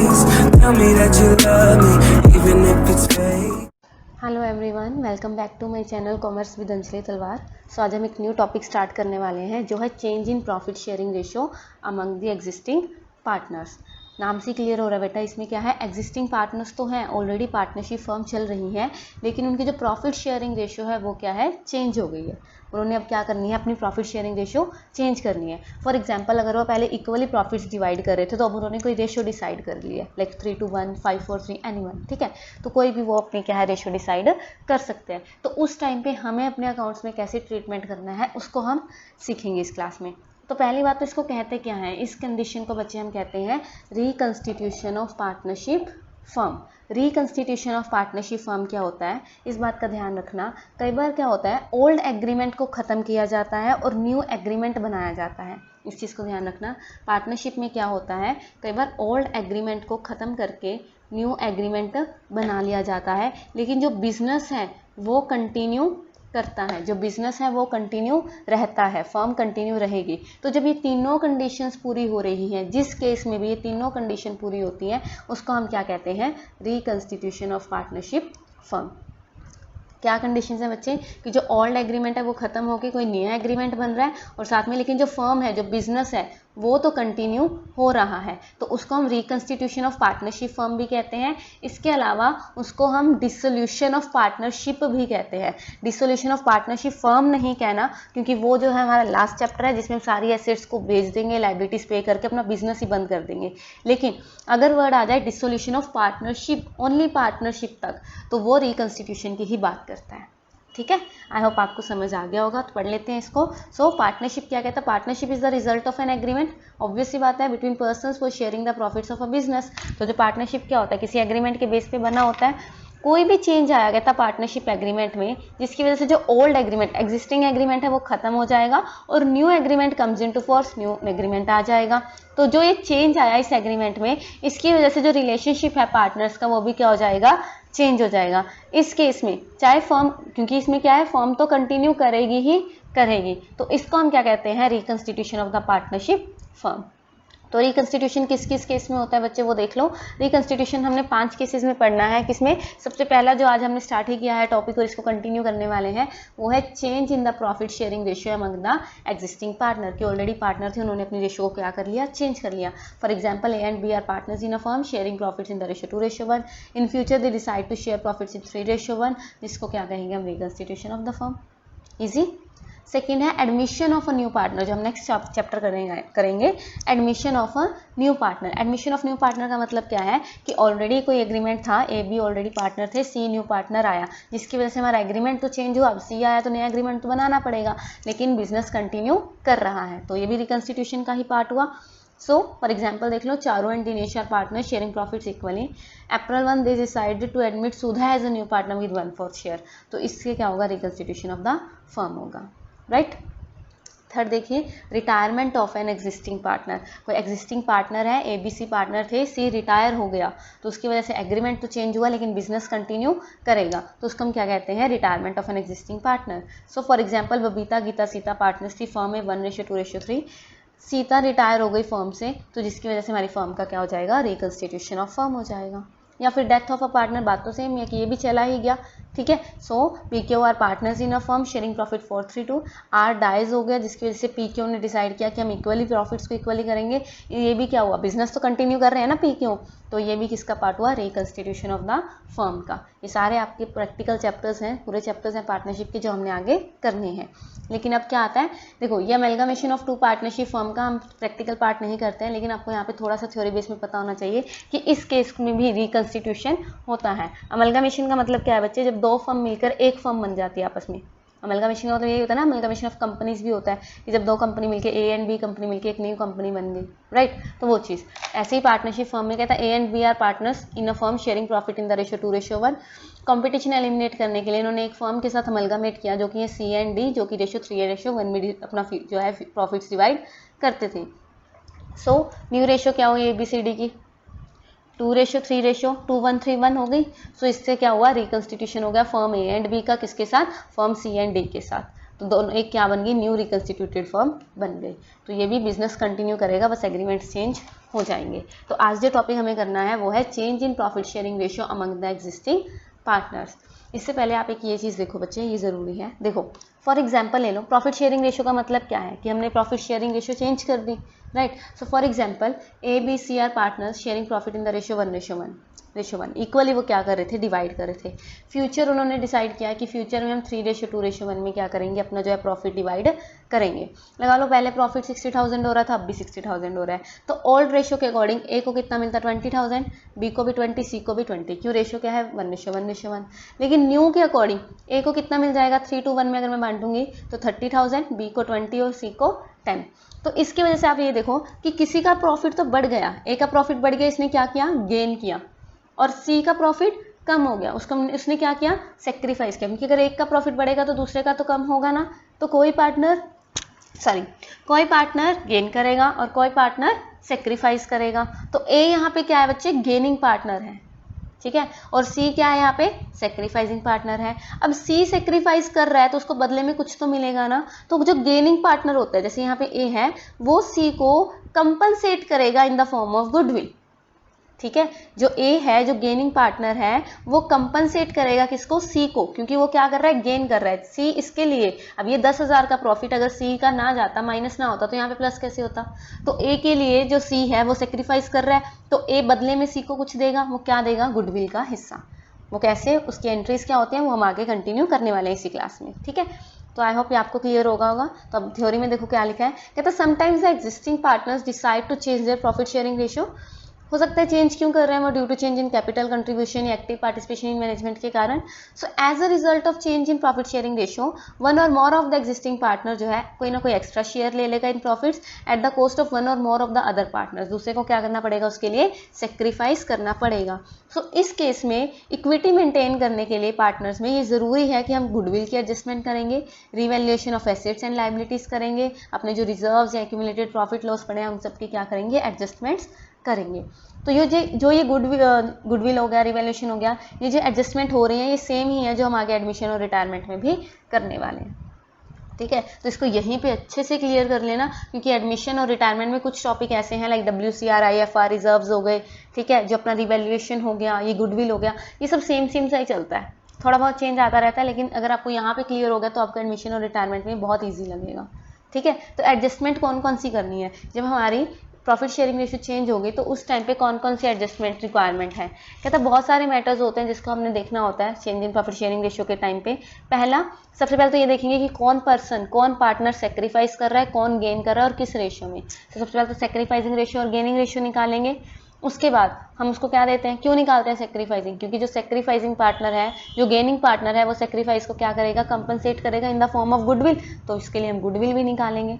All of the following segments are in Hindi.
face. Tell me that you love me, even if it's fake. Hello everyone, welcome back to my channel commerce with Anjali Talwar. So आज हम एक न्यू टॉपिक स्टार्ट करने वाले हैं जो है change in profit sharing ratio among the existing partners. नाम से क्लियर हो रहा है बेटा, इसमें क्या है, एग्जिस्टिंग पार्टनर्स तो हैं, ऑलरेडी पार्टनरशिप फर्म चल रही है, लेकिन उनकी जो प्रॉफिट शेयरिंग रेशियो है वो क्या है, चेंज हो गई है। उन्होंने अब क्या करनी है, अपनी प्रॉफिट शेयरिंग रेशियो चेंज करनी है। फॉर एग्जांपल, अगर वो पहले इक्वली प्रॉफिट्स डिवाइड कर रहे थे तो अब उन्होंने कोई रेशियो डिसाइड कर लिया, लाइक 3:1, 5:4, एनीवन, ठीक है। तो कोई भी वो अपनी क्या है रेशियो डिसाइड कर सकते हैं। तो उस टाइम पे हमें अपने अकाउंट्स में कैसे ट्रीटमेंट करना है उसको हम सीखेंगे इस क्लास में। तो पहली बात तो इसको कहते क्या है, इस कंडीशन को बच्चे हम कहते हैं reconstitution of partnership firm. Reconstitution of partnership firm क्या होता है, इस बात का ध्यान रखना। कई बार क्या होता है, ओल्ड एग्रीमेंट को ख़त्म किया जाता है और न्यू एग्रीमेंट बनाया जाता है, इस चीज़ को ध्यान रखना। पार्टनरशिप में क्या होता है, कई बार ओल्ड एग्रीमेंट को ख़त्म करके न्यू एग्रीमेंट बना लिया जाता है, लेकिन जो बिजनेस है वो कंटिन्यू करता है, जो बिजनेस है वो कंटिन्यू रहता है, फर्म कंटिन्यू रहेगी। तो जब ये तीनों कंडीशंस पूरी हो रही हैं, जिस केस में भी ये तीनों कंडीशन पूरी होती हैं, उसको हम क्या कहते हैं, रिकंस्टिट्यूशन ऑफ पार्टनरशिप फर्म। क्या कंडीशंस हैं बच्चे, कि जो ओल्ड एग्रीमेंट है वो खत्म होकर कोई नया एग्रीमेंट बन रहा है, और साथ में लेकिन जो फर्म है, जो बिजनेस है वो तो कंटिन्यू हो रहा है, तो उसको हम रिकंस्टिट्यूशन ऑफ पार्टनरशिप फर्म भी कहते हैं। इसके अलावा उसको हम डिसोल्यूशन ऑफ पार्टनरशिप भी कहते हैं। डिसोल्यूशन ऑफ पार्टनरशिप फर्म नहीं कहना, क्योंकि वो जो है हमारा लास्ट चैप्टर है जिसमें हम सारी एसेट्स को बेच देंगे, लाइबिलिटीज पे करके अपना बिजनेस ही बंद कर देंगे। लेकिन अगर वर्ड आ जाए dissolution of partnership, only partnership तक, तो वो रिकंस्टिट्यूशन की ही बात करता है। ठीक है, आई होप आपको समझ आ गया होगा। तो पढ़ लेते हैं इसको। सो पार्टनरशिप क्या कहता है, partnership is the result of an agreement, obvious सी बात है, between persons for sharing the profits of a business. तो जो पार्टनरशिप क्या होता है, किसी एग्रीमेंट के बेस पे बना होता है। कोई भी चेंज आया गया था पार्टनरशिप एग्रीमेंट में, जिसकी वजह से जो ओल्ड एग्रीमेंट, एग्जिस्टिंग एग्रीमेंट है वो खत्म हो जाएगा और new agreement comes into force, new agreement आ जाएगा। तो जो ये चेंज आया इस एग्रीमेंट में, इसकी वजह से जो रिलेशनशिप है पार्टनर्स का वो भी क्या हो जाएगा, चेंज हो जाएगा। इस केस में चाहे फर्म, क्योंकि इसमें क्या है, फर्म तो कंटिन्यू करेगी ही करेगी, तो इसको हम क्या कहते हैं, reconstitution of the partnership firm. तो रिकंस्टिट्यूशन किस किस केस में होता है बच्चे वो देख लो। रिकंस्टिट्यूशन हमने 5 केसेस में पढ़ना है। किसमें, सबसे पहला जो आज हमने स्टार्ट ही किया है टॉपिक और इसको कंटिन्यू करने वाले हैं, वो है change in the profit sharing ratio among the existing partner. के ऑलरेडी पार्टनर थे, उन्होंने अपनी रेशियो को क्या कर लिया, चेंज कर लिया। For example, A and B are partners in a firm sharing profits in the ratio 2:1। In future they decide to share profits in 3:1, जिसको क्या कहेंगे हम, reconstitution of the firm. Easy. Second है admission of a new partner, जो हम नेक्स्ट चैप्टर करेंगे admission of a new partner. Admission of new partner का मतलब क्या है, कि ऑलरेडी कोई एग्रीमेंट था, ए बी ऑलरेडी पार्टनर थे, सी न्यू पार्टनर आया, जिसकी वजह से हमारा एग्रीमेंट तो चेंज हुआ, अब सी आया तो नया एग्रीमेंट तो बनाना पड़ेगा, लेकिन बिजनेस कंटिन्यू कर रहा है, तो ये भी रिकंस्टिट्यूशन का ही पार्ट हुआ। सो फॉर एग्जाम्पल देख लो, Charu and Dinesh are partner sharing profits equally. April 1 they decided to admit Sudha as a new partner with 1/4 share. तो इससे क्या होगा, रिकंस्टिट्यूशन ऑफ द फर्म होगा, राइट। थर्ड देखिए, retirement of an existing partner. कोई एग्जिस्टिंग पार्टनर है, ए बी सी पार्टनर थे, सी रिटायर हो गया, तो उसकी वजह से एग्रीमेंट तो चेंज हुआ लेकिन बिजनेस कंटिन्यू करेगा, तो उसको हम क्या कहते हैं, retirement of an existing partner. So for example, Babita Geeta Sita partners थी, फर्म में 1:2:3। सीता रिटायर हो गई फर्म से, तो जिसकी वजह से हमारी फर्म का क्या हो जाएगा, रिकंस्टिट्यूशन ऑफ फर्म हो जाएगा। या फिर डेथ ऑफ अ पार्टनर, बात तो सेम है कि ये भी चला ही गया, ठीक है। So P Q R partners in a firm sharing profit 4:3:2। R dies हो गया, जिसकी वजह से पी क्यू ने डिसाइड किया कि हम इक्वली प्रॉफिट्स को इक्वली करेंगे। ये भी क्या हुआ, बिजनेस तो कंटिन्यू कर रहे हैं ना पी क्यू, तो ये भी किसका पार्ट हुआ, रिकंस्टिट्यूशन ऑफ द फर्म का। ये सारे आपके प्रैक्टिकल चैप्टर्स हैं, पूरे चैप्टर्स हैं पार्टनरशिप के, जो हमने आगे करने हैं। लेकिन अब क्या आता है, देखो ये अमेलगामेशन ऑफ 2 पार्टनरशिप फर्म का हम प्रैक्टिकल पार्ट नहीं करते हैं, लेकिन आपको यहाँ पे थोड़ा सा थ्योरी बेस में पता होना चाहिए कि इस केस में भी रिकंस्टिट्यूशन होता है। अमेलगामेशन का मतलब क्या है बच्चे, जब 2 फर्म मिलकर एक फर्म बन जाती है आपस में। अमेलगामेशन का मतलब यही होता है ना, अमेलगामेशन ऑफ कंपनीज भी होता है कि जब 2 कंपनी मिलकर, ए एंड बी कंपनी मिलकर एक न्यू कंपनी बन गई, राइट। तो वो चीज़ ऐसे ही पार्टनरशिप फर्म में कहता है, A and B are partners in a firm sharing profit in the ratio 2:1। Competition eliminate करने के लिए इन्होंने एक फर्म के साथ अमलगामेट किया, जो कि है सी एंड डी, जो कि रेशियो 3:1 में अपना जो है प्रॉफिट्स डिवाइड करते थे। सो न्यू रेशियो क्या हुई ए बी सी डी की, 2:3:2:1:3:1 हो गई। सो इससे क्या हुआ, रिकंस्टिट्यूशन हो गया फर्म ए एंड बी का, किसके साथ, फर्म सी एंड डी के साथ। तो दोनों एक क्या बन गई, न्यू रिकन्स्टिट्यूटेड फर्म बन गई। तो ये भी बिजनेस कंटिन्यू करेगा, बस एग्रीमेंट चेंज हो जाएंगे। तो आज जो टॉपिक हमें करना है वो है change in profit sharing ratio among the existing partners. इससे पहले आप एक ये चीज़ देखो बच्चे, ये ज़रूरी है। देखो फॉर एग्जाम्पल ले लो, प्रॉफिट शेयरिंग रेशियो का मतलब क्या है कि हमने प्रॉफिट शेयरिंग रेशियो चेंज कर दी, right. So for example A B C are partners sharing profit in the ratio 1:1 equally वो क्या कर रहे थे, डिवाइड कर रहे थे। फ्यूचर उन्होंने डिसाइड किया कि फ्यूचर में हम 3:2:1 में क्या करेंगे, अपना जो है प्रॉफिट डिवाइड करेंगे। लगा लो पहले प्रॉफिट 60,000 हो रहा था, अब भी 60,000 हो रहा है। तो ओल्ड रेशियो के अकॉर्डिंग ए को कितना मिलता है 20,000, बी को भी 20, सी को भी 20, क्यों रेशियो क्या है 1:1। लेकिन न्यू के अकॉर्डिंग ए को कितना मिल जाएगा 3:1 में अगर मैं बांटूंगी तो 30,000, बी को 20 और सी को 10। तो इसकी वजह से आप ये देखो कि किसी का प्रॉफिट तो बढ़ गया, ए का प्रॉफिट बढ़ गया, इसने क्या किया, गेन किया, और सी का प्रॉफिट कम हो गया, उसने क्या किया, सेक्रीफाइस किया। क्योंकि अगर एक का प्रॉफिट बढ़ेगा तो दूसरे का तो कम होगा ना। तो कोई पार्टनर गेन करेगा और कोई पार्टनर सेक्रीफाइस करेगा। तो ए यहाँ पे क्या है बच्चे, गेनिंग पार्टनर है, ठीक है, और सी क्या है यहाँ पे, सेक्रीफाइसिंग पार्टनर है। अब सी सेक्रीफाइस कर रहा है तो उसको बदले में कुछ तो मिलेगा ना। तो जो गेनिंग पार्टनर होता है, जैसे यहाँ पे ए है, वो सी को कंपनसेट करेगा in the form of goodwill, ठीक है। जो ए है, जो गेनिंग पार्टनर है, वो कंपनसेट करेगा किसको, सी को, क्योंकि वो क्या कर रहा है, गेन कर रहा है। सी इसके लिए, अब ये 10,000 का प्रॉफिट अगर सी का ना जाता, माइनस ना होता, तो यहाँ पे प्लस कैसे होता। तो ए के लिए जो सी है वो सेक्रीफाइस कर रहा है, तो ए बदले में सी को कुछ देगा, वो क्या देगा, गुडविल का हिस्सा। वो कैसे, उसकी एंट्रीज क्या होती हैं, वो हम आगे कंटिन्यू करने वाले हैं इसी क्लास में, ठीक है। तो आई होप ये आपको क्लियर होगा। तो अब थ्योरी में देखो क्या लिखा है, कहता sometimes the existing partners decide to change their profit sharing ratio. हो सकता है चेंज क्यों कर रहे हैं वो, due to change in capital contribution या एक्टिव पार्टिसिपेशन इन मैनेजमेंट के कारण। So as a result of change in profit sharing ratio, one और more of the existing partner जो है कोई ना कोई एक्स्ट्रा शेयर ले लेगा in profits at the cost of one और more of the other partners. दूसरे को क्या करना पड़ेगा, उसके लिए सेक्रीफाइस करना पड़ेगा। सो इस केस में इक्विटी मेंटेन करने के लिए पार्टनर्स में ये जरूरी है कि हम गुडविल की एडजस्टमेंट करेंगे, revaluation of assets and liabilities करेंगे, अपने जो रिजर्व्स या एक्यूमुलेटेड प्रॉफिट लॉस पड़े हैं उन सबकी क्या करेंगे, एडजस्टमेंट्स करेंगे। तो ये गुडविल हो गया, रिवैल्यूएशन हो गया, ये जो एडजस्टमेंट हो रही है ये सेम ही है जो हम आगे एडमिशन और रिटायरमेंट में भी करने वाले हैं, ठीक है। तो इसको यहीं पे अच्छे से क्लियर कर लेना, क्योंकि एडमिशन और रिटायरमेंट में कुछ टॉपिक ऐसे हैं लाइक WCR, IFR, रिजर्व्स हो गए, ठीक है, जो अपना रिवैल्यूएशन हो गया, ये गुडविल हो गया, ये सब सेम सा ही चलता है, थोड़ा बहुत चेंज आता रहता है, लेकिन अगर आपको यहाँ पे क्लियर हो गया तो आपको एडमिशन और रिटायरमेंट में बहुत ईजी लगेगा, ठीक है। तो एडजस्टमेंट कौन कौन सी करनी है, जब हमारी प्रॉफिट शेयरिंग रेशियो चेंज होगी तो उस टाइम पे कौन कौन सी एडजस्टमेंट रिक्वायरमेंट है। कहता है बहुत सारे मैटर्स होते हैं जिसको हमने देखना होता है change in profit sharing ratio के टाइम पे। सबसे पहले तो ये देखेंगे कि कौन पार्टनर सेक्रीफाइस कर रहा है, कौन गेन कर रहा है और किस रेशियो में। तो सबसे पहले तो सेक्रीफाइसिंग रेशियो और गेनिंग रेशियो निकालेंगे। उसके बाद हम उसको क्या देते हैं, क्यों निकालते हैं सेक्रीफाइसिंग, क्योंकि जो सेक्रीफाइसिंग पार्टनर है, जो गेनिंग पार्टनर है, वो सेक्रीफाइस को क्या करेगा, कंपनसेट करेगा in the form of goodwill. तो इसके लिए हम गुडविल भी निकालेंगे,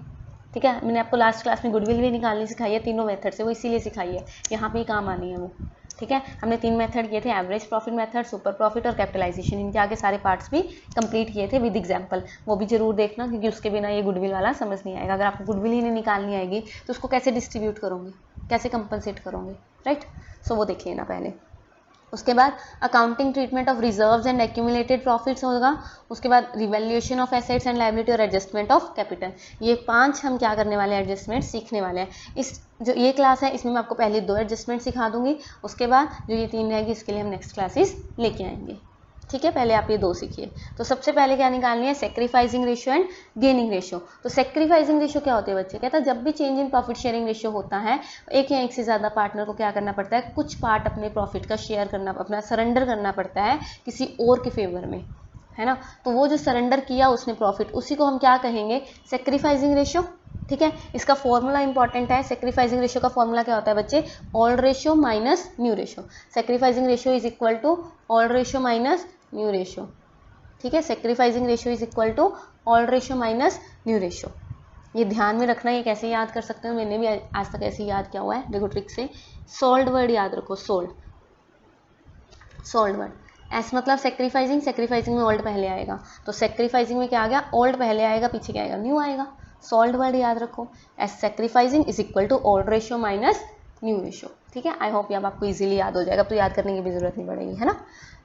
ठीक है। मैंने आपको लास्ट क्लास में गुडविल भी निकालनी सिखाई है तीनों मेथड से, वो इसीलिए सिखाई है, यहाँ पे ही काम आनी है वो, ठीक है। हमने 3 मेथड किए थे, average profit method, super profit और कैपिटलाइजेशन। इनके आगे सारे पार्ट्स भी कंप्लीट किए थे विद एग्जांपल, वो भी जरूर देखना, क्योंकि उसके बिना ये गुडविल वाला समझ नहीं आएगा। अगर आपको गुडविल ही नहीं निकालनी आएगी तो उसको कैसे डिस्ट्रीब्यूट करोगे, कैसे कंपनसेट करोगे, राइट। सो वो देख लेना पहले। उसके बाद accounting treatment of reserves and accumulated profits होगा। उसके बाद revaluation of assets and liability और एडजस्टमेंट ऑफ कैपिटल। ये 5 हम क्या करने वाले हैं, एडजस्टमेंट सीखने वाले हैं। इस जो ये क्लास है इसमें मैं आपको पहले 2 एडजस्टमेंट सिखा दूंगी, उसके बाद जो ये 3 रहेगी इसके लिए हम नेक्स्ट क्लासेस लेके आएंगे, ठीक है। पहले आप ये 2 सीखिए। तो सबसे पहले क्या निकालनी है, sacrificing ratio and gaining ratio. तो सेक्रीफाइसिंग रेशियो क्या होती है बच्चे, कहता है जब भी change in profit sharing ratio होता है, एक या एक से ज़्यादा पार्टनर को क्या करना पड़ता है, कुछ पार्ट अपने प्रॉफिट का शेयर करना, अपना सरेंडर करना पड़ता है किसी और के फेवर में, है ना। तो वो जो सरेंडर किया उसने प्रॉफिट, उसी को हम क्या कहेंगे, सेक्रीफाइसिंग रेशियो, ठीक है। इसका फॉर्मूला इंपॉर्टेंट है, सेक्रीफाइसिंग रेशियो का फॉर्मूला क्या होता है बच्चे, old ratio minus new ratio. Sacrificing ratio is equal to old ratio minus new ratio, ठीक है। Sacrificing ratio is equal to old ratio minus new ratio. ये ध्यान में रखना, ये कैसे याद कर सकते हो, मैंने भी आज तक ऐसे याद किया हुआ है, देखो ट्रिक से। सोल्ड वर्ड याद रखो, सोल्ड वर्ड, एस मतलब सेक्रीफाइसिंग में ओल्ड पहले आएगा, तो सेक्रीफाइसिंग में क्या आ गया, ओल्ड पहले आएगा, पीछे क्या आएगा, न्यू आएगा। सोल्ड वर्ड याद रखो, S sacrificing is equal to old ratio minus new ratio. ठीक है, आई होप ये अब आपको इजीली याद हो जाएगा, तो याद करने की भी जरूरत नहीं पड़ेगी, है ना।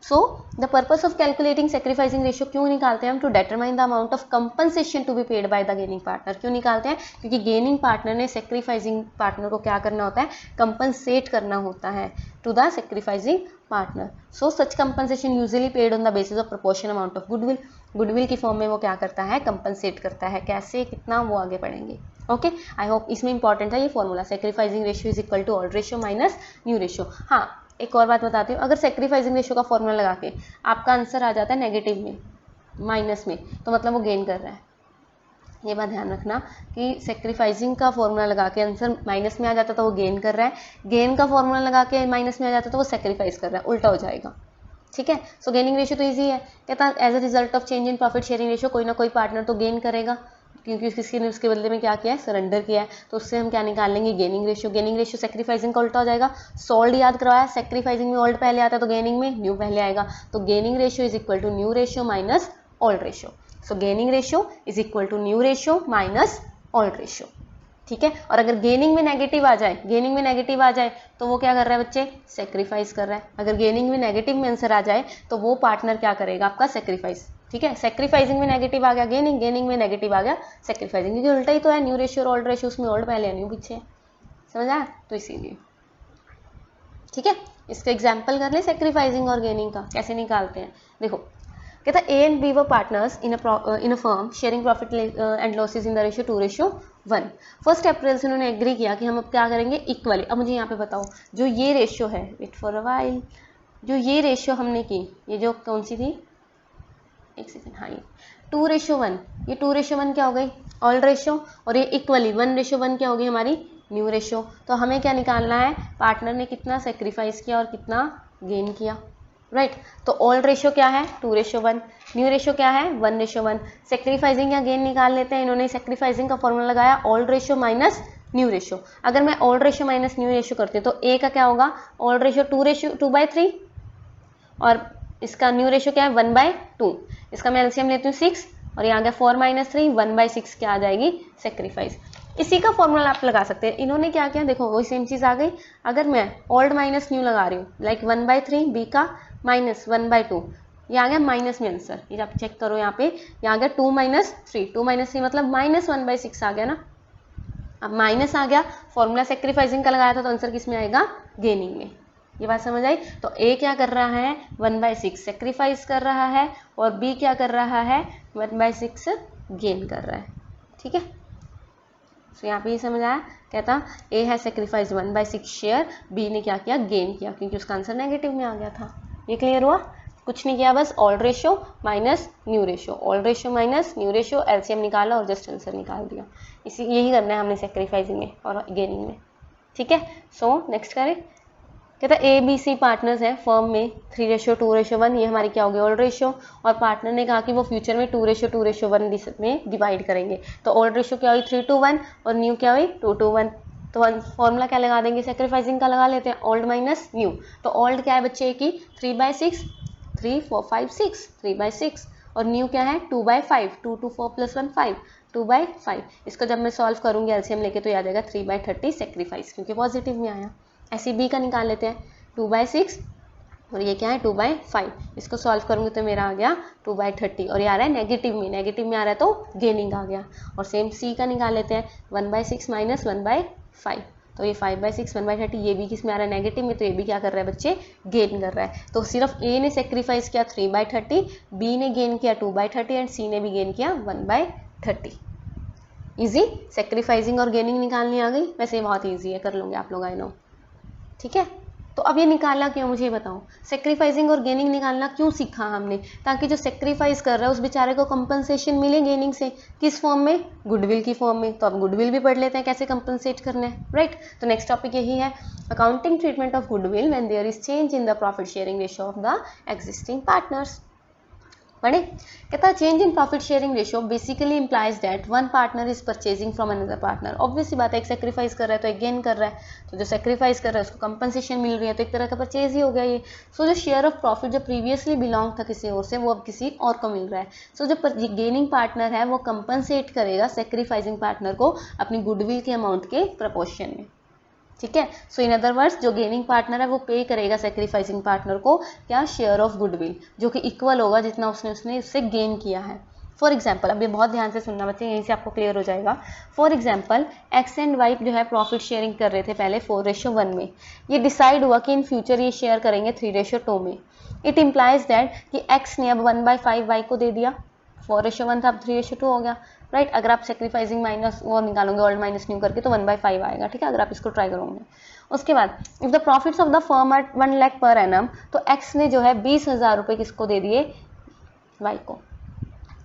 So the purpose of calculating sacrificing ratio क्यों निकालते हैं हम, to determine the amount of compensation to be paid by the gaining partner. क्यों निकालते हैं, क्योंकि गेनिंग पार्टनर ने सेक्रीफाइसिंग पार्टनर को क्या करना होता है, कंपनसेट करना होता है to the sacrificing partner. So such compensation usually paid on the basis of proportion amount of goodwill. Goodwill की फॉर्म में वो क्या करता है, कंपनसेट करता है। कैसे, कितना, वो आगे पढ़ेंगे। ओके, आई होप इसमें इंपॉर्टेंट है ये formula, sacrificing ratio is equal to old ratio minus new ratio. हाँ, एक और बात बताती हूँ, अगर सेक्रीफाइसिंग रेशियो का फॉर्मूला लगा के आपका आंसर आ जाता है नेगेटिव में, माइनस में, तो मतलब वो गेन कर रहा है। ये बात ध्यान रखना कि सेक्रीफाइसिंग का फॉर्मूला लगा के आंसर माइनस में आ जाता तो वो गेन कर रहा है, गेन का फॉर्मूला लगा के माइनस में आ जाता तो वो सेक्रीफाइस कर रहा है, उल्टा हो जाएगा। ठीक है, सो गेनिंग रेशियो तो ईजी है, कहता as a result of change in profit sharing ratio कोई ना कोई पार्टनर तो गेन करेगा, क्योंकि किसी ने उसके बदले में क्या किया है, सरेंडर किया है, तो उससे हम क्या निकाल लेंगे, gaining ratio. Gaining ratio sacrificing का उल्टा हो जाएगा। सोल्ड याद करवाया, सेक्रीफाइसिंग में ओल्ड पहले आता है तो गेनिंग में न्यू पहले आएगा, तो gaining ratio is equal to new ratio minus old ratio. So gaining ratio is equal to new ratio minus old ratio. ठीक है, और अगर गेनिंग में नेगेटिव आ जाए, गेनिंग में नेगेटिव आ जाए तो वो क्या कर रहा है बच्चे, सेक्रीफाइस कर रहा है। अगर गेनिंग में नेगेटिव में आंसर आ जाए तो वो पार्टनर क्या करेगा, आपका सेक्रीफाइस। ठीक है, सेक्रीफाइसिंग में नेगेटिव आ गया गेनिंग, गेनिंग में नेगेटिव आ गया सेक्रीफाइसिंग, क्योंकि उल्टा ही तो है, न्यू रेशियो और ओल्ड रेशियो, उसमें ओल्ड पहले है न्यू पीछे है, समझ आया, तो इसीलिए। ठीक है, इसका एग्जाम्पल कर ले सेक्रीफाइसिंग और गेनिंग का, कैसे निकालते हैं। देखो, कहता A and B were partners in a firm sharing profit and losses in the ratio 2:1। 1 April से उन्होंने एग्री किया कि हम अब क्या करेंगे, इक्वली। अब मुझे यहाँ पे बताओ, जो ये रेशियो है, वेट फॉर अ व्हाइल, जो ये रेशियो हमने की, ये जो कौन सी थी, एक सेकेंड, हाँ ये 2:1, ये 2:1 क्या हो गई, ओल्ड रेशियो, और ये इक्वली 1:1 क्या हो गई हमारी, न्यू रेशियो। तो हमें क्या निकालना है, पार्टनर ने कितना सेक्रीफाइस किया और कितना गेन किया, राइट। तो ओल्ड रेशियो क्या है, 2:1, न्यू रेशियो क्या है, 1:1। सेक्रीफाइसिंग या गेन निकाल लेते हैं, इन्होंने सेक्रीफाइसिंग का फॉर्मूला लगाया, old ratio minus new ratio. अगर मैं old ratio minus new ratio करती हूँ तो ए का क्या होगा, ओल्ड रेशियो 2:3, और इसका न्यू रेशियो क्या है, 1/2। इसका मैं एलसीएम लेती हूँ 6, और ये आ गया 4 - 3, 1/6 क्या आ जाएगी, सेक्रीफाइस। इसी का फॉर्मूला आप लगा सकते हैं। इन्होंने क्या किया, देखो वही सेम चीज़ आ गई। अगर मैं ओल्ड माइनस न्यू लगा रही हूँ, लाइक 1/3, बी का माइनस 1/2, ये आ गया माइनस में आंसर, ये आप चेक करो यहाँ पे, ये आ गया 2 - 3, 2 - 3 मतलब -1/6 आ गया ना। अब माइनस आ गया, फॉर्मूला सेक्रीफाइसिंग का लगाया था तो आंसर किस में आएगा, गेनिंग में। ये बात समझ आई। तो ए क्या कर रहा है, 1/6 सेक्रीफाइस कर रहा है, और बी क्या कर रहा है, 1/6 गेन कर रहा है। ठीक है, तो यहाँ पे ये समझ आया। कहता ए है सेक्रीफाइस 1/6 शेयर, बी ने क्या किया, गेन किया, क्योंकि उसका आंसर नेगेटिव में आ गया था। ये क्लियर हुआ, कुछ नहीं किया, बस old ratio minus new ratio, old ratio minus new ratio, LCM निकाला और जस्ट आंसर निकाल दिया। यही करना है हमने सेक्रीफाइसिंग में और गेनिंग में। ठीक है, सो नेक्स्ट करें। कहता ए बी सी पार्टनर्स हैं फर्म में, 3:2:1, ये हमारी क्या होगी, ओल्ड रेशियो, और पार्टनर ने कहा कि वो फ्यूचर में 2:2:1 में डिवाइड करेंगे। तो ओल्ड रेशियो क्या हुई, 3:1, और न्यू क्या हुई, 2:1। तो फॉर्मूला क्या लगा देंगे, सेक्रीफाइसिंग का लगा लेते हैं, ओल्ड माइनस न्यू। तो ओल्ड क्या है बच्चे की, 3/6, 3 4 5 6, 3/6, और न्यू क्या है, 2/5, 2 2 4 + 1 5, 2/5। इसको जब मैं सॉल्व करूंगी एलसीएम लेके तो आ जाएगा 3/30 सेक्रीफाइस, क्योंकि पॉजिटिव में आया। ऐसे बी का निकाल लेते हैं, 2/6, और ये क्या है, 2/5। इसको सॉल्व करूंगी तो मेरा आ गया 2/30, और ये आ रहा है नेगेटिव में, नेगेटिव में आ रहा है तो गेनिंग आ गया। और सेम सी का निकाल लेते हैं, 1/6 - 1/5, तो ये 5/6 1/30, ये भी किस में आ रहा है, नेगेटिव में, तो ये भी क्या कर रहा है बच्चे, गेन कर रहा है। तो सिर्फ ए ने सेक्रीफाइस किया 3/30, बी ने गेन किया 2/30, एंड सी ने भी गेन किया 1/30। इजी, सेक्रीफाइसिंग और गेनिंग निकालनी आ गई। वैसे बहुत ईजी है, कर लोगे आप लोग, आई नो। ठीक है, तो अब ये निकाला क्यों, मुझे बताओ। सेक्रीफाइसिंग और गेनिंग निकालना क्यों सीखा हमने, ताकि जो सेक्रीफाइस कर रहा है उस बेचारे को कंपनसेशन मिले गेनिंग से। किस फॉर्म में, गुडविल की फॉर्म में। तो अब गुडविल भी पढ़ लेते हैं कैसे कंपनसेट करना है, राइट। तो नेक्स्ट टॉपिक यही है, accounting treatment of goodwill when there is change in the profit sharing ratio of the existing partners. पढ़े, कहता है change in profit sharing ratio basically implies that one partner is purchasing from another partner. Obvious बात है, एक सेक्रीफाइस कर रहा है तो एक गेन कर रहा है, तो जो सेक्रीफाइस कर रहा है उसको कंपनसेशन मिल रही है, तो एक तरह का परचेज ही हो गया ये। सो जो शेयर ऑफ प्रॉफिट जो प्रीवियसली बिलोंग था किसी और से, वो अब किसी और को मिल रहा है। सो जो गेनिंग पार्टनर है वो कंपनसेट करेगा सेक्रीफाइसिंग पार्टनर को अपनी गुडविल के अमाउंट के प्रपोर्शन में। ठीक है। सो इन अदर वर्ड्स जो गेनिंग पार्टनर है वो पे करेगा सेक्रीफाइसिंग पार्टनर को क्या, शेयर ऑफ गुडविल, जो कि इक्वल होगा जितना उसने उससे गेन किया है। फॉर एग्जाम्पल, अब ये बहुत ध्यान से सुनना बच्चे, यहीं से आपको क्लियर हो जाएगा। For example X and Y जो है प्रॉफिट शेयरिंग कर रहे थे पहले 4:1 में, ये डिसाइड हुआ कि इन फ्यूचर ये शेयर करेंगे 3:2 में। इट इम्प्लाइज दैट कि एक्स ने अब 1/5 वाई को दे दिया, 4:1 था अब 3:2 हो गया, राइट। अगर आप सेक्रीफाइसिंग माइनस वो निकालोगे ओल्ड माइनस न्यू करके तो 1/5 आएगा, ठीक है, अगर आप इसको ट्राई करोगे। उसके बाद if the profits of the firm are 1 lakh per annum, तो एक्स ने जो है 20,000 रुपये किसको दे दिए, वाई को,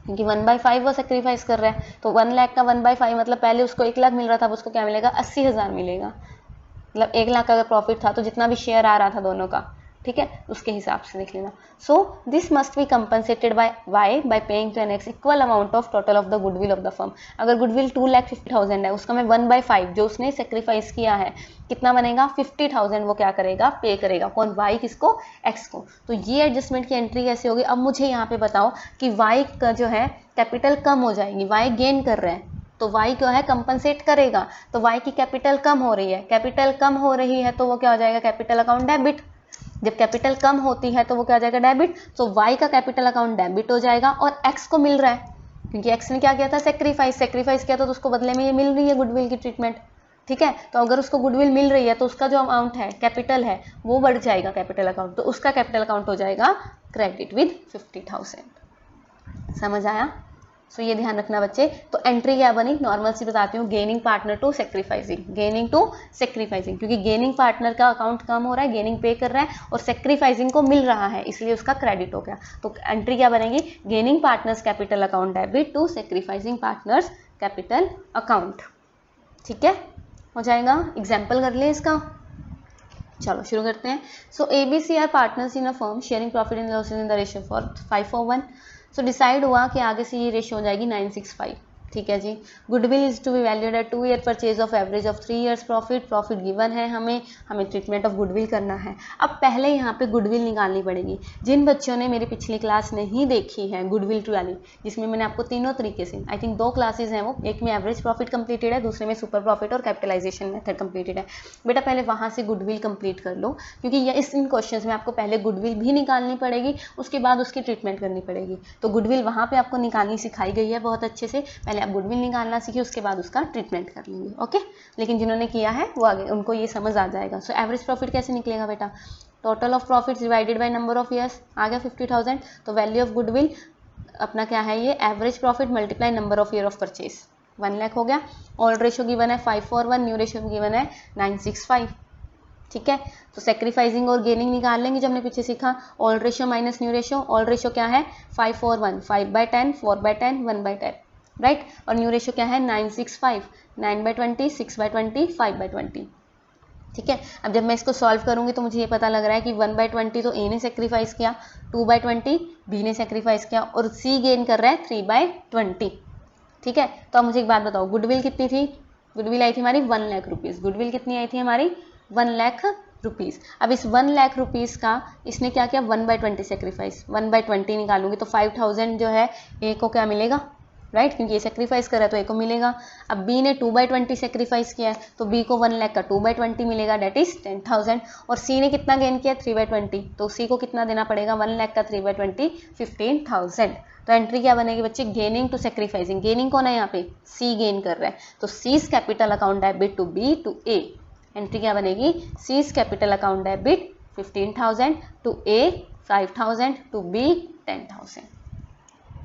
क्योंकि 1/5 वो सेक्रीफाइस कर रहा है। तो 1 लाख का 1/5 मतलब पहले उसको 1 लाख मिल रहा था, अब उसको क्या मिलेगा, 80,000 मिलेगा। मतलब 1 लाख का अगर प्रॉफिट था तो जितना भी शेयर आ रहा था दोनों का, ठीक है, उसके हिसाब से लिख लेना। So this must be compensated by Y by paying to an X equal amount of total of the goodwill of the firm. अगर गुडविल 2,50,000 है, उसका मैं 1/5 जो उसने सेक्रीफाइस किया है कितना बनेगा, 50,000 वो क्या करेगा, पे करेगा। कौन, वाई, किसको, एक्स को। तो ये एडजस्टमेंट की एंट्री कैसे होगी। अब मुझे यहाँ पे बताओ कि वाई का जो है कैपिटल कम हो जाएगी, वाई गेन कर रहे हैं तो वाई क्या है, कंपनसेट करेगा। तो वाई की कैपिटल कम हो रही है, कैपिटल कम हो रही है तो वो क्या हो जाएगा, कैपिटल अकाउंट डेबिट। जब कैपिटल कम होती है तो वो क्या हो जाएगा, डेबिट। तो वाई का कैपिटल अकाउंट डेबिट हो जाएगा और एक्स को मिल रहा है क्योंकि एक्स ने क्या किया था, सेक्रीफाइस किया था, तो उसको बदले में ये मिल रही है गुडविल की ट्रीटमेंट, ठीक है। तो अगर उसको गुडविल मिल रही है तो उसका जो अमाउंट है, कैपिटल है, वो बढ़ जाएगा कैपिटल अकाउंट, तो उसका कैपिटल अकाउंट हो जाएगा क्रेडिट विद 50,000। समझ आया। सो ये ध्यान रखना बच्चे। तो एंट्री क्या बनी, नॉर्मल सी बताती हूँ, gaining partner to sacrificing, gaining to sacrificing, क्योंकि गेनिंग पार्टनर का अकाउंट कम हो रहा है, गेनिंग पे कर रहा है और सेक्रीफाइसिंग को मिल रहा है इसलिए उसका क्रेडिट हो गया। तो एंट्री क्या बनेगी, gaining partners capital account debit to sacrificing partners capital account, ठीक है, हो जाएगा। एग्जाम्पल कर ले इसका, चलो शुरू करते हैं। So ABC are partners in a firm sharing profit and losses in the ratio for 5:1। So decide हुआ कि आगे से ये रेशियो हो जाएगी 9:6:5, ठीक है जी। Goodwill is to be valued at 2 year purchase of average of 3 years profit given है, हमें ट्रीटमेंट ऑफ गुडविल करना है। अब पहले यहाँ पे गुडविल निकालनी पड़ेगी। जिन बच्चों ने मेरी पिछली क्लास नहीं देखी है गुडविल वाली, जिसमें मैंने आपको तीनों तरीके से, आई थिंक 2 क्लासेज हैं वो, एक में एवरेज प्रॉफिट कंप्लीटेड है, दूसरे में सुपर प्रॉफिट और कैपिटलाइजेशन मेथड कंप्लीटेड है। बेटा पहले वहाँ से गुडविल कंप्लीट कर लो, क्योंकि इन क्वेश्चन में आपको पहले गुडविल भी निकालनी पड़ेगी, उसके बाद उसकी ट्रीटमेंट करनी पड़ेगी। तो गुडविल वहाँ पे आपको निकालनी सिखाई गई है बहुत अच्छे से, पहले आप गुडविल निकालना सीखिए, उसके बाद उसका ट्रीटमेंट कर लेंगे, ओके। लेकिन जिन्होंने किया है वो आगे उनको ये समझ आ जाएगा। सो एवरेज प्रॉफिट कैसे निकलेगा बेटा, total of profits divided by number of years, आ गया 50,000। तो वैल्यू ऑफ गुडविल अपना क्या है, ये average profit multiply number of year of purchase, 1 lakh हो गया। ओल्ड रेशियो गिवन है 5:1, न्यू रेशियो गिवन है 9:6:5, ठीक है। तो सेक्रीफाइसिंग और गेनिंग निकाल लेंगे जो हमने पीछे सीखा, old ratio minus new ratio. Old ratio क्या है, 5:1, 5/10, 4/10, 1/10, राइट। और न्यू रेशियो क्या है, 9:6:5, 9/20, 6/20, 5/20, ठीक है। अब जब मैं इसको सॉल्व करूंगी तो मुझे ये पता लग रहा है कि 1/20 तो ए ने सेक्रीफाइस किया, 2/20 बी ने सेक्रीफाइस किया और सी गेन कर रहा है 3/20, ठीक है। तो अब मुझे एक बात बताओ, गुडविल कितनी थी, गुडविल आई थी हमारी 1 लाख रुपीज़, गुडविल कितनी आई थी हमारी 1 लाख रुपीज़। अब इस 1 लाख रुपीज़ का इसने क्या किया, 1/20 सेक्रीफाइस, 1/20 निकालूंगी तो 5,000 जो है ए को क्या मिलेगा, राइट, क्योंकि ये सेक्रीफाइस कर रहा है तो ए को मिलेगा। अब बी ने 2/20 सेक्रीफाइस किया है तो बी को 1 लाख का 2/20 मिलेगा, डेट इज 10,000। और सी ने कितना गेन किया, 3/20, तो सी को कितना देना पड़ेगा, 1 लाख का 3/20, 15,000। तो एंट्री क्या बनेगी बच्चे, गेनिंग टू सेक्रीफाइसिंग। गेनिंग कौन है यहाँ पे, सी गेन कर रहा है, तो C's capital account debit to B to A. Entry क्या बनेगी, C's capital account debit 15,000 to A 5,000 to B 10,000,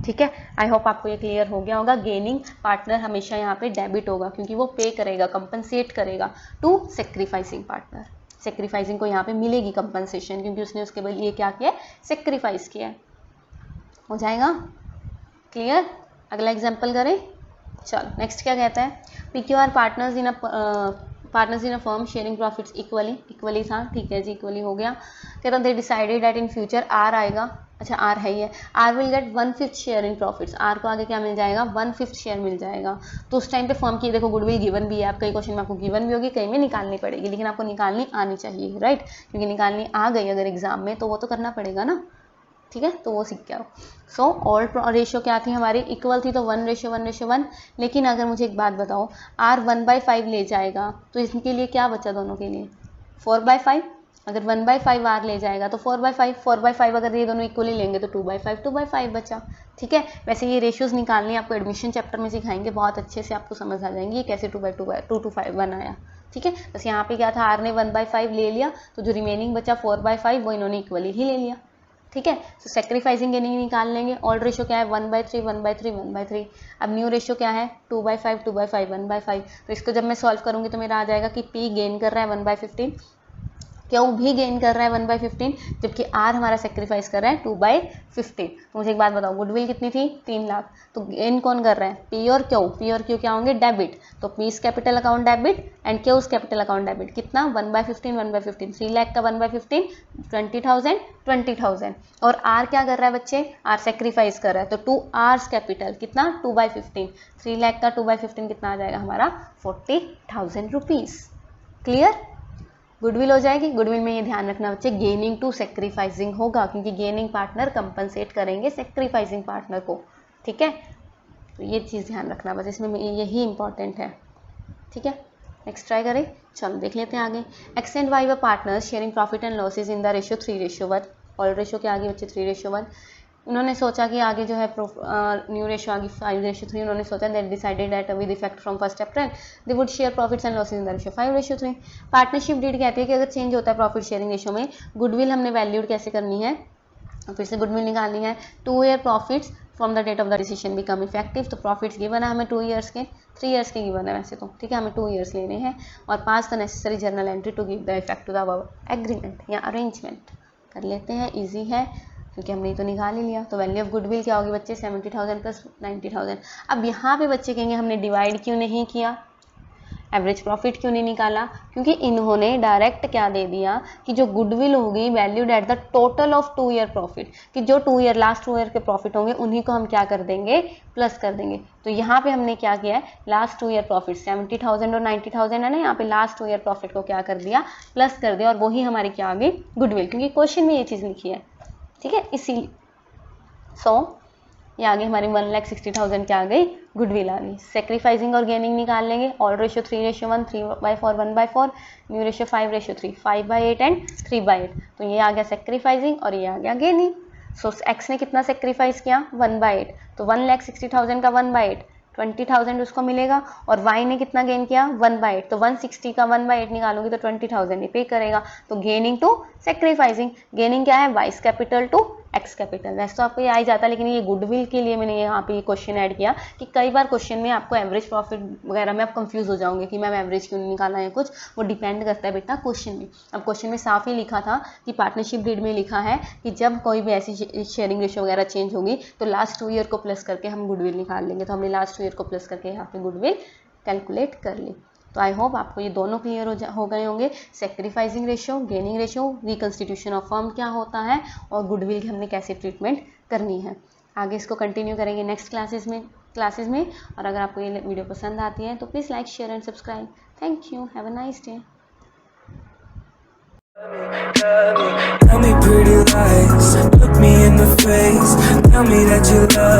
ठीक है। आई होप आपको ये क्लियर हो गया होगा। गेनिंग पार्टनर हमेशा यहाँ पे डेबिट होगा क्योंकि वो पे करेगा, कंपनसेट करेगा टू सेक्रीफाइसिंग पार्टनर। सेक्रीफाइसिंग को यहाँ पे मिलेगी कंपनसेशन क्योंकि उसने उसके लिए क्या किया, सेक्रीफाइस किया है, हो जाएगा क्लियर। अगला एग्जाम्पल करें, चलो नेक्स्ट क्या कहता है, PQR partners in a firm sharing profits equally था, ठीक है जी, इक्वली हो गया। कहता they decided that in future R आएगा, अच्छा आर है ही है, R will get 1/5 share in profits, R को आगे क्या मिल जाएगा, 1/5 शेयर मिल जाएगा। तो उस टाइम पे फर्म की देखो गुडविल गिवन भी है, आप कई क्वेश्चन में आपको गिवन भी होगी, कहीं में निकालनी पड़ेगी, लेकिन आपको निकालनी आनी चाहिए, राइट, क्योंकि निकालनी आ गई अगर एग्जाम में तो वो तो करना पड़ेगा ना, ठीक है, तो वो सीख के आओ। सो ऑल रेशियो क्या थी हमारी, इक्वल थी, तो 1:1:1। लेकिन अगर मुझे एक बात बताओ, R 1/5 ले जाएगा तो इसके लिए क्या बचा दोनों के लिए, 4/5। अगर 1/5 R ले जाएगा तो 4/5 अगर ये दोनों इक्वली लेंगे तो 2/5 बचा। ठीक है, वैसे ये रेशियोज निकालनी आपको एडमिशन चैप्टर में सिखाएंगे, बहुत अच्छे से आपको समझ आ जाएंगी ये कैसे 2/2 बनाया। ठीक है, बस यहाँ पे क्या था, R ने 1/5 ले लिया, तो जो रिमेनिंग बचा 4/5 वो इन्होंने इक्वली ही ले लिया। ठीक है, तो सेक्रीफाइसिंग गेनिंग निकाल लेंगे। ओल्ड रेशियो क्या है, 1/3 1/3 1/3। अब न्यू रेशियो क्या है, 2/5 2/5 1/5। तो इसको जब मैं सॉल्व करूंगी तो मेरा आ जाएगा कि P गेन कर रहा है 1/15, क्यों भी गेन कर रहा है 1/15, जबकि R हमारा सेक्रीफाइस कर रहा है 2/15। तो मुझे एक बात बताओ, गुडविल कितनी थी, 3 लाख, तो गेन कौन कर रहा है, P और Q क्या होंगे, डेबिट। तो P's capital account debit and Q's capital account debit. कितना, 1/15 3 लाख का 1/15 20,000 20,000। और R क्या कर रहा है बच्चे, R सेक्रीफाइस कर रहा है, तो 2R's कैपिटल कितना, 2/15। 3 लाख का 2/15 कितना आ जाएगा हमारा, 40,000 रुपीज़। क्लियर, गुडविल हो जाएगी। गुडविल में ये ध्यान रखना बच्चे, गेनिंग टू सेक्रीफाइसिंग होगा, क्योंकि गेनिंग पार्टनर कंपनसेट करेंगे सेक्रीफाइसिंग पार्टनर को। ठीक है, तो ये चीज़ ध्यान रखना बस, इसमें यही इंपॉर्टेंट है। ठीक है, नेक्स्ट ट्राई करें, चलो देख लेते हैं आगे। एक्स एंड वाई व partners sharing profit and losses in the ratio 3:1। All ratio के आगे बच्चे 3:1। उन्होंने सोचा कि आगे जो है न्यू रेशियो आगे 5:3। उन्होंने सोचा that decided that with effect from 1 April they would share profits and losses in the ratio 5:3। Partnership deed कहती है कि अगर चेंज होता है प्रॉफिट शेयरिंग रेशियो में, गुडविल हमने वैल्यूड कैसे करनी है, फिर से गुडविल निकालनी है। 2 year profits from the date of the decision become effective. तो प्रॉफिट्स गिवन है हमें 2 ईयर्स के, 3 ईयर्स के गिवन है वैसे तो। ठीक है, हमें 2 ईयर्स लेने हैं और pass the necessary journal entry to give the effect to the agreement या अरेंजमेंट। कर लेते हैं, ईजी है क्योंकि हमने तो निकाल ही लिया। तो वैल्यू ऑफ गुडविल क्या होगी बच्चे, 70,000 प्लस 90,000। अब यहाँ पे बच्चे कहेंगे हमने डिवाइड क्यों नहीं किया, एवरेज प्रॉफिट क्यों नहीं निकाला, क्योंकि इन्होंने डायरेक्ट क्या दे दिया कि जो गुडविल होगी valued at the total of 2 year profit, कि जो 2 ईयर लास्ट 2 ईयर के प्रॉफिट होंगे उन्हीं को हम क्या कर देंगे, प्लस कर देंगे। तो यहाँ पे हमने क्या किया है, लास्ट 2 ईयर प्रॉफिट 70,000 और 90,000 है ना, यहाँ पे लास्ट 2 ईयर प्रॉफिट को क्या कर दिया, प्लस कर दिया, और वही हमारी क्या आ गई, गुडविल, क्योंकि क्वेश्चन में ये चीज़ लिखी है। ठीक है, इसीलिए ये आगे हमारी 1,60,000 क्या आ गई, गुडविल आ गई। सेक्रीफाइसिंग और गेनिंग निकाल लेंगे। Old ratio 3:1 3/4 1/4। New ratio 5:3 5/8 and 3/8। तो ये आ गया सेक्रीफाइसिंग और ये आ गया गेनिंग। सो एक्स ने कितना सेक्रीफाइस किया, 1/8। तो 1,60,000 का 1/8 20,000 उसको मिलेगा, और y ने कितना गेन किया, 1/8। तो 160 का 1/8 निकालूंगी तो 20,000 ही पे करेगा। तो गेनिंग टू सेक्रीफाइसिंग, गेनिंग क्या है, Y's capital to X capital. वैसे तो आपको ये आ ही जाता है, लेकिन ये गुडविल के लिए मैंने यहाँ पे ये क्वेश्चन ऐड किया कि कई बार क्वेश्चन में आपको एवरेज प्रॉफिट वगैरह में आप कंफ्यूज हो जाओगे कि मैम एवरेज क्यों नहीं निकाला है, कुछ वो डिपेंड करता है बेटा क्वेश्चन में। अब क्वेश्चन में साफ ही लिखा था कि पार्टनरशिप डीड में लिखा है कि जब कोई भी ऐसी शेयरिंग रेशियो वगैरह चेंज होगी तो लास्ट 2 ईयर को प्लस करके हम गुडविल निकाल लेंगे। तो हमने लास्ट 2 ईयर को प्लस करके यहाँ पे गुडविल कैलकुलेट कर ली। तो आई होप आपको ये दोनों क्लियर हो गए होंगे, sacrificing ratio, gaining ratio, reconstitution of firm क्या होता है, और गुडविल की हमने कैसे ट्रीटमेंट करनी है। आगे इसको कंटिन्यू करेंगे नेक्स्ट क्लासेस में। और अगर आपको ये वीडियो पसंद आती है तो please like, share and subscribe. Thank you, have a nice day. Tell me pretty lies, look me in the face, tell me that you love